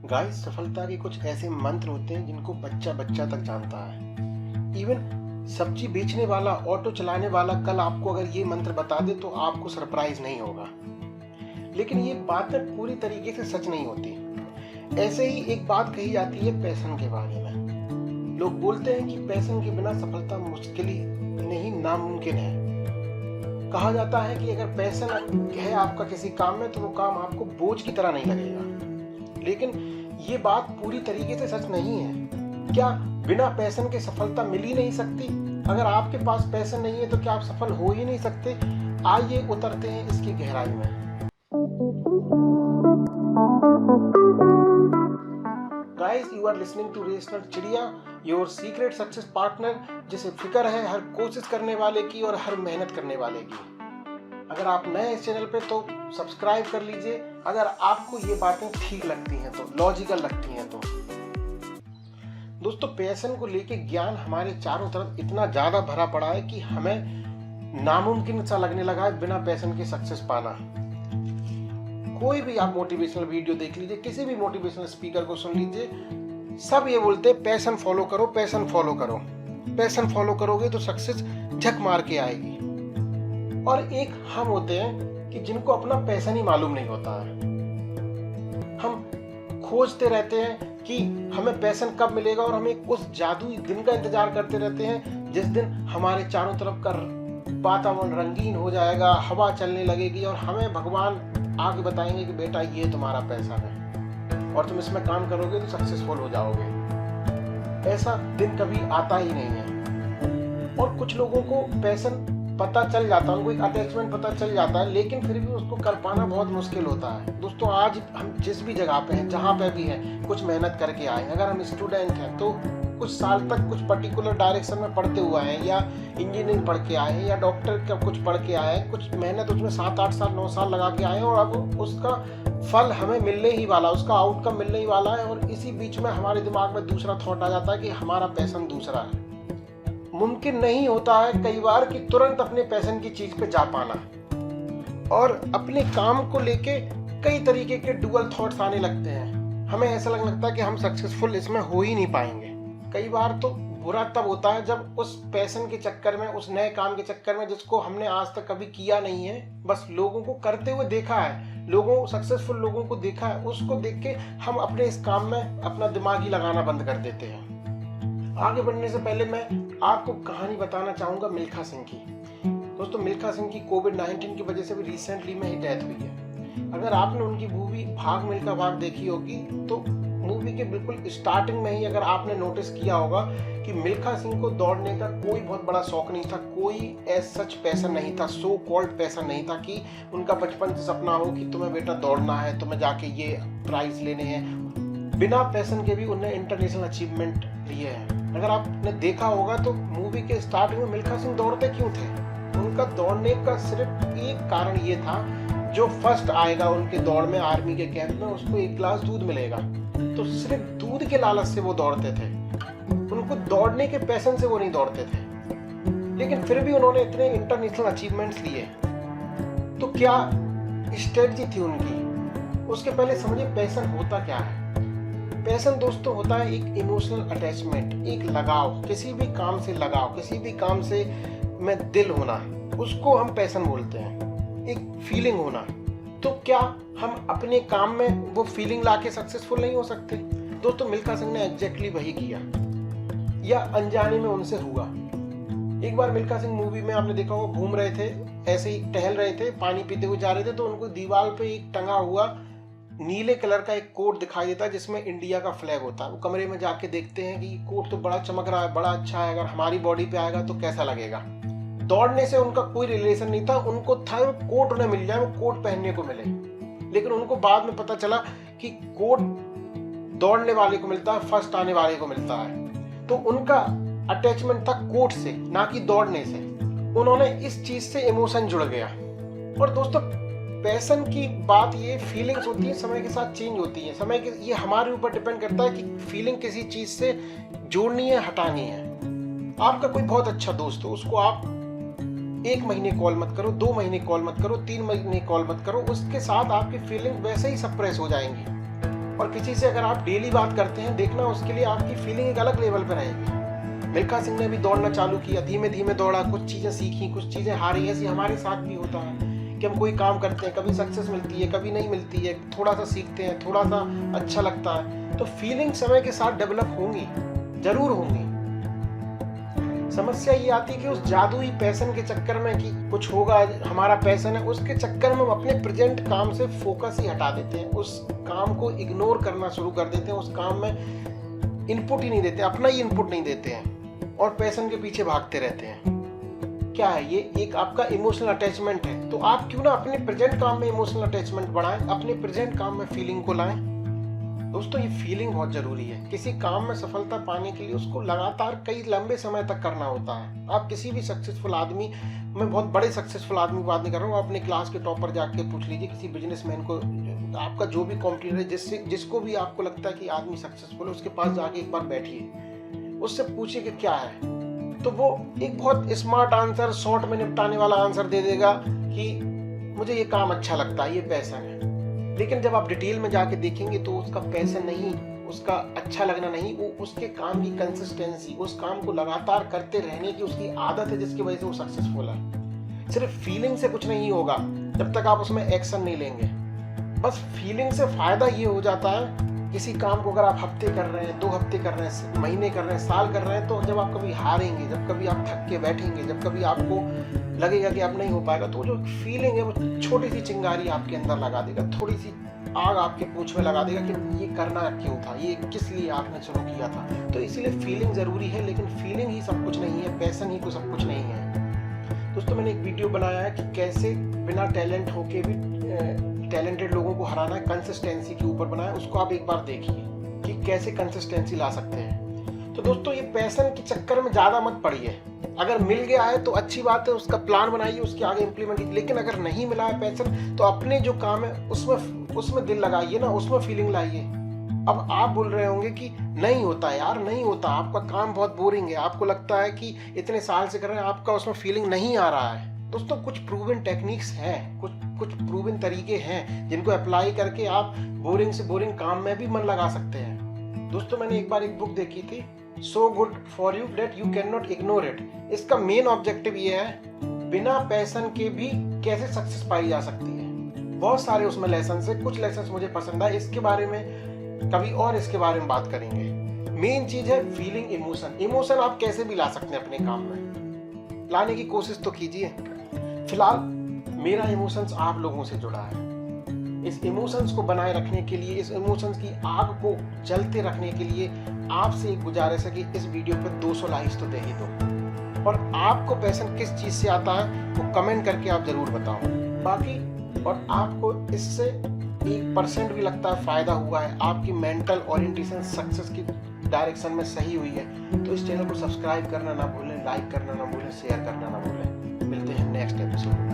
Guys, सफलता के कुछ ऐसे मंत्र होते हैं जिनको बच्चा बच्चा तक जानता है। इवन सब्जी बेचने वाला, ऑटो चलाने वाला कल आपको अगर ये मंत्र बता दे तो आपको सरप्राइज नहीं होगा। लेकिन ये बातें पूरी तरीके से सच नहीं होती। ऐसे ही एक बात कही जाती है पैशन के बारे में। लोग बोलते हैं कि पैशन के बिना सफलता मुश्किल ही नहीं, नामुमकिन है। कहा जाता है कि अगर पैशन है आपका किसी काम में तो वो काम आपको बोझ की तरह नहीं लगेगा। लेकिन ये बात पूरी तरीके से सच नहीं है। क्या बिना पैशन के सफलता मिल ही नहीं सकती? अगर आपके पास पैशन नहीं है तो क्या आप सफल हो ही नहीं सकते? आइए उतरते हैं इसकी गहराई में। Guys, you are listening to rational Chidiya, your secret success partner, जिसे फिक्र है हर कोशिश करने वाले की और हर मेहनत करने वाले की। अगर आप नए इस चैनल पे तो सब्सक्राइब कर लीजिए अगर आपको ये बातें ठीक लगती हैं तो, लॉजिकल लगती हैं तो। दोस्तों, पैशन को लेके ज्ञान हमारे चारों तरफ इतना ज्यादा भरा पड़ा है कि हमें नामुमकिन सा लगने लगा है बिना पैशन के सक्सेस पाना। कोई भी आप मोटिवेशनल वीडियो देख लीजिए, किसी भी मोटिवेशनल स्पीकर को सुन लीजिए, सब ये बोलते हैं पैशन फॉलो करो, पैशन फॉलो करो। पैशन फॉलो करोगे तो सक्सेस झक मार के आएगी। और एक हम होते हैं कि जिनको अपना पैशन ही मालूम नहीं होता है। हम खोजते रहते हैं कि हमें पैशन कब मिलेगा और हम उस जादुई दिन का इंतजार करते रहते हैं जिस दिन हमारे चारों तरफ का वातावरण रंगीन हो जाएगा, हवा चलने लगेगी और हमें भगवान आगे बताएंगे कि बेटा ये तुम्हारा पैशन है और तुम इसमें काम करोगे तो सक्सेसफुल हो जाओगे। ऐसा दिन कभी आता ही नहीं है। और कुछ लोगों को पैशन पता चल जाता है, उनको एक अटैचमेंट पता चल जाता है, लेकिन फिर भी उसको कर पाना बहुत मुश्किल होता है। दोस्तों, आज हम जिस भी जगह पे हैं, जहाँ पे भी हैं, कुछ मेहनत करके आए। अगर हम स्टूडेंट हैं तो कुछ साल तक कुछ पर्टिकुलर डायरेक्शन में पढ़ते हुए आए हैं, या इंजीनियरिंग पढ़ के आए हैं, या डॉक्टर का कुछ पढ़ के आए हैं, कुछ मेहनत उसमें 7-8 साल 9 साल लगा के आए हैं और अब उसका फल हमें मिलने ही वाला, उसका आउटकम मिलने ही वाला है। और इसी बीच में हमारे दिमाग में दूसरा थॉट आ जाता है कि हमारा पैशन दूसरा है। मुमकिन नहीं होता है कई बार कि तुरंत अपने पैशन की चीज पे जा पाना, और अपने काम को लेके कई तरीके के डुअल थॉट्स आने लगते हैं। हमें ऐसा लगने लगता है कि हम सक्सेसफुल इसमें हो ही नहीं पाएंगे। कई बार तो बुरा तब होता है जब उस पैशन के चक्कर में, उस नए काम के चक्कर में जिसको हमने आज तक कभी किया नहीं है, बस लोगों को करते हुए देखा है, सक्सेसफुल लोगों को देखा है, उसको देख के हम अपने इस काम में अपना दिमाग ही लगाना बंद कर देते हैं। आगे बढ़ने से पहले मैं आपको कहानी बताना चाहूंगा मिल्खा सिंह की। दोस्तों, मिल्खा सिंह की कोविड-19 की वजह से भी रिसेंटली में ही डेथ हुई है। अगर आपने उनकी मूवी भाग मिल्खा भाग देखी होगी तो मूवी के बिल्कुल स्टार्टिंग में ही अगर आपने नोटिस किया होगा कि मिल्खा सिंह को दौड़ने का कोई बहुत बड़ा शौक नहीं था, कोई एज सच पैशन नहीं था, सो कॉल्ड पैशन नहीं था कि उनका बचपन से सपना हो कि तुम्हें बेटा दौड़ना है, तुम्हें जाके ये प्राइज लेने हैं। बिना पैशन के भी उन्हें इंटरनेशनल अचीवमेंट लिए हैं। अगर आपने देखा होगा तो मूवी के स्टार्टिंग में मिल्खा सिंह दौड़ते क्यों थे? उनका दौड़ने का सिर्फ एक कारण ये था, जो फर्स्ट आएगा उनके दौड़ में आर्मी के कैंप में उसको 1 गिलास दूध मिलेगा। तो सिर्फ दूध के लालच से वो दौड़ते थे, उनको दौड़ने के पैशन से वो नहीं दौड़ते थे। लेकिन फिर भी उन्होंने इतने इंटरनेशनल अचीवमेंट्स लिए। तो क्या स्ट्रेटजी थी उनकी? उसके पहले समझिए पैशन होता क्या है। पैशन दोस्तों होता है एक इमोशनल अटैचमेंट, एक लगाव, किसी भी काम से लगाव, किसी भी काम से में दिल होना, उसको हम पैशन बोलते हैं। एक फीलिंग होना। तो क्या हम अपने काम में वो फीलिंग लाके सक्सेसफुल नहीं हो सकते? दोस्तों, मिल्खा सिंह ने एग्जैक्टली वही किया, या अनजाने में उनसे हुआ। एक बार मिल्खा सिंह मूवी में आपने देखा होगा, घूम रहे थे, ऐसे ही टहल रहे थे, पानी पीते हुए जा रहे थे, तो उनको दीवार पे एक टंगा हुआ नीले कलर का एक कोट दिखाई देता है जिसमें इंडिया का फ्लैग होता है। वो कमरे में जाके देखते हैं कि कोट तो बड़ा चमक रहा है, बड़ा अच्छा है, अगर हमारी बॉडी पे आएगा तो कैसा लगेगा। दौड़ने से उनका कोई रिलेशन नहीं था, उनको था वो कोट उन्हें मिल जाए, वो कोट पहनने को मिले। लेकिन उनको बाद में पता चला कि कोट दौड़ने वाले को मिलता है, फर्स्ट आने वाले को मिलता है। तो उनका अटैचमेंट था कोट से, ना कि दौड़ने से। उन्होंने इस चीज से इमोशन जुड़ गया। और दोस्तों, पैशन की बात, ये फीलिंग्स होती है, समय के साथ चेंज होती है। समय के ये हमारे ऊपर डिपेंड करता है कि फीलिंग किसी चीज से जोड़नी है, हटानी है। आपका कोई बहुत अच्छा दोस्त हो, उसको आप 1 महीने कॉल मत करो, 2 महीने कॉल मत करो, 3 महीने कॉल मत करो, उसके साथ आपकी फीलिंग वैसे ही सप्रेस हो जाएंगी। और किसी से अगर आप डेली बात करते हैं, देखना उसके लिए आपकी फीलिंग एक अलग लेवल पर रहेगी। मिल्खा सिंह ने भी दौड़ना चालू किया, धीमे धीमे दौड़ा, कुछ चीज़ें सीखी, कुछ चीज़ें हारी। ऐसी हमारे साथ भी होता है कि हम कोई काम करते हैं, कभी सक्सेस मिलती है, कभी नहीं मिलती है, थोड़ा सा सीखते हैं, थोड़ा सा अच्छा लगता है, तो फीलिंग समय के साथ डेवलप होंगी, जरूर होंगी। समस्या ये आती है कि उस जादुई पैशन के चक्कर में कि कुछ होगा, हमारा पैशन है, उसके चक्कर में हम अपने प्रेजेंट काम से फोकस ही हटा देते हैं, उस काम को इग्नोर करना शुरू कर देते हैं, उस काम में इनपुट ही नहीं देते, अपना ही इनपुट नहीं देते हैं और पैशन के पीछे भागते रहते हैं। क्या है ये? एक आपका इमोशनल अटैचमेंट है। तो आप क्यों ना अपने प्रेजेंट काम में इमोशनल अटैचमेंट बढ़ाएं, अपने प्रेजेंट काम में फीलिंग को लाएं। दोस्तों, ये फीलिंग बहुत जरूरी है। किसी काम में सफलता पाने के लिए उसको लगातार कई लंबे समय तक करना होता है। आप किसी भी सक्सेसफुल आदमी, मैं बहुत बड़े सक्सेसफुल आदमी की बात नहीं कर रहा हूँ, अपने क्लास के टॉपर जाके पूछ लीजिए, किसी बिजनेसमैन को, आपका जो भी कॉम्पिटिटर है, जिसको भी आपको लगता है कि आदमी सक्सेसफुल है, उसके पास जाके एक बार बैठिए, उससे पूछिए कि क्या है, तो वो एक बहुत स्मार्ट आंसर, शॉर्ट में निपटाने वाला आंसर दे देगा कि मुझे ये काम अच्छा लगता है, ये पैशन है। लेकिन जब आप डिटेल में जाके देखेंगे तो उसका पैशन नहीं, उसका अच्छा लगना नहीं, वो उसके काम की कंसिस्टेंसी, उस काम को लगातार करते रहने की उसकी आदत है, जिसकी वजह से वो सक्सेसफुल है। सिर्फ फीलिंग से कुछ नहीं होगा जब तक आप उसमें एक्शन नहीं लेंगे। बस फीलिंग से फायदा ये हो जाता है, किसी काम को अगर आप हफ्ते कर रहे हैं, 2 हफ्ते कर रहे हैं, महीने कर रहे हैं, साल कर रहे हैं, तो जब आप कभी हारेंगे, जब कभी आप थक के बैठेंगे, जब कभी आपको लगेगा कि अब नहीं हो पाएगा, तो जो फीलिंग है वो छोटी सी चिंगारी आपके अंदर लगा देगा, थोड़ी सी आग आपके पूंछ में लगा देगा कि ये करना क्यों था, ये किस लिए आपने शुरू किया था। तो इसीलिए फीलिंग जरूरी है, लेकिन फीलिंग ही सब कुछ नहीं है, पैशन ही तो सब कुछ नहीं है। दोस्तों, मैंने एक वीडियो बनाया है कि कैसे बिना टैलेंट होके भी टैलेंटेड लोगों को हराना है, कंसिस्टेंसी के ऊपर बनाया, उसको आप एक बार देखिए कि कैसे कंसिस्टेंसी ला सकते हैं। तो दोस्तों, ये पैशन के चक्कर में ज्यादा मत पड़िए। अगर मिल गया है तो अच्छी बात है, उसका प्लान बनाइए, उसके आगे इम्प्लीमेंट कीजिए। लेकिन अगर नहीं मिला है पैशन, तो अपने जो काम है उसमें दिल लगाइए ना, उसमें फीलिंग लाइए। अब आप बोल रहे होंगे कि नहीं होता यार, नहीं होता, आपका काम बहुत बोरिंग है, आपको लगता है कि इतने साल से कर रहे हैं, आपका उसमें फीलिंग नहीं आ रहा है। दोस्तों, कुछ प्रूवन टेक्निक्स हैं, कुछ प्रूवन तरीके हैं जिनको अप्लाई करके आप बोरिंग से बोरिंग काम में भी मन लगा सकते हैं। दोस्तों, मैंने एक बार एक बुक देखी थी, so good for you that you can not ignore it. इसका मेन ऑब्जेक्टिव ये है, बिना पैशन के भी कैसे सक्सेस पाई जा सकती है। बहुत सारे उसमें लेसन है, कुछ लेसन मुझे पसंद आए, इसके बारे में कभी और इसके बारे में बात करेंगे। मेन चीज है फीलिंग, इमोशन आप कैसे भी ला सकते हैं अपने काम में, लाने की कोशिश तो कीजिए। फिलहाल मेरा इमोशंस आप लोगों से जुड़ा है। इस इमोशंस को बनाए रखने के लिए, इस इमोशंस की आग को जलते रखने के लिए आपसे एक गुजारिश है कि इस वीडियो पे 200 लाइक्स तो दे ही दो। और आपको पैशन किस चीज से आता है वो कमेंट करके आप जरूर बताओ। बाकी और आपको इससे 1% भी लगता है फायदा हुआ है, आपकी मेंटल ओरिएंटेशन सक्सेस की डायरेक्शन में सही हुई है, तो इस चैनल को सब्सक्राइब करना ना भूलें, लाइक करना ना भूलें, शेयर करना ना भूलें। मिलते हैं नेक्स्ट एपिसोड में।